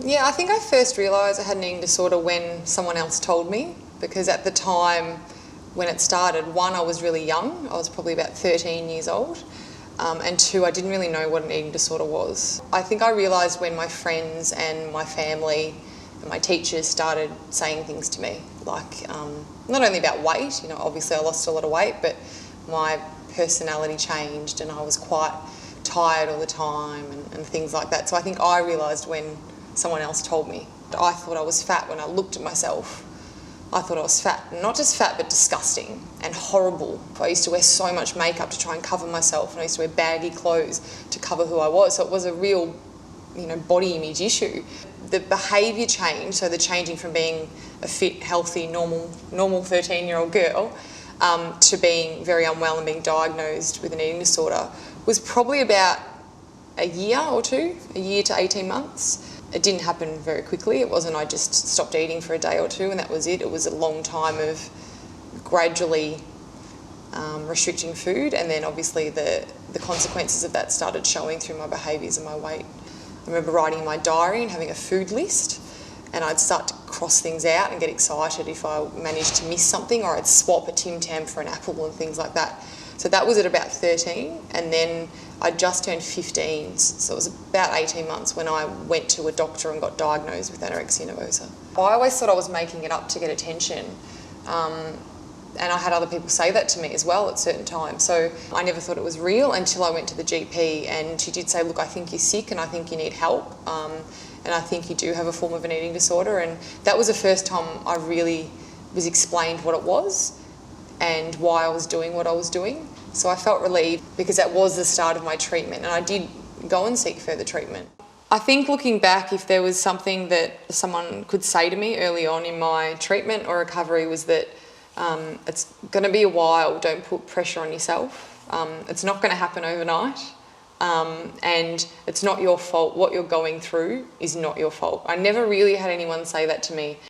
Yeah, I think I first realised I had an eating disorder when someone else told me, because at the time when it started, one, I was really young. I was probably about 13 years old. And two, I didn't really know what an eating disorder was. I think I realised when my friends and my family and my teachers started saying things to me, like not only about weight, you know, obviously I lost a lot of weight, but my personality changed and I was quite tired all the time and things like that. So I think I realised when someone else told me. I thought I was fat when I looked at myself. I thought I was fat, not just fat but disgusting and horrible. I used to wear so much makeup to try and cover myself, and I used to wear baggy clothes to cover who I was, so it was a real, you know, body image issue. The behaviour change, so the changing from being a fit, healthy, normal 13-year-old girl to being very unwell and being diagnosed with an eating disorder was probably about a year to 18 months. It didn't happen very quickly. It wasn't I just stopped eating for a day or two and that was it. It was a long time of gradually restricting food, and then obviously the consequences of that started showing through my behaviours and my weight. I remember writing in my diary and having a food list, and I'd start to cross things out and get excited if I managed to miss something, or I'd swap a Tim Tam for an apple and things like that. So that was at about 13, and then I just turned 15, so it was about 18 months when I went to a doctor and got diagnosed with anorexia nervosa. I always thought I was making it up to get attention, and I had other people say that to me as well at certain times. So I never thought it was real until I went to the GP, and she did say, look, I think you're sick and I think you need help, and I think you do have a form of an eating disorder. And that was the first time I really was explained what it was and why I was doing what I was doing. So I felt relieved because that was the start of my treatment, and I did go and seek further treatment. I think looking back, if there was something that someone could say to me early on in my treatment or recovery, was that it's going to be a while, don't put pressure on yourself. It's not going to happen overnight, and it's not your fault. What you're going through is not your fault. I never really had anyone say that to me.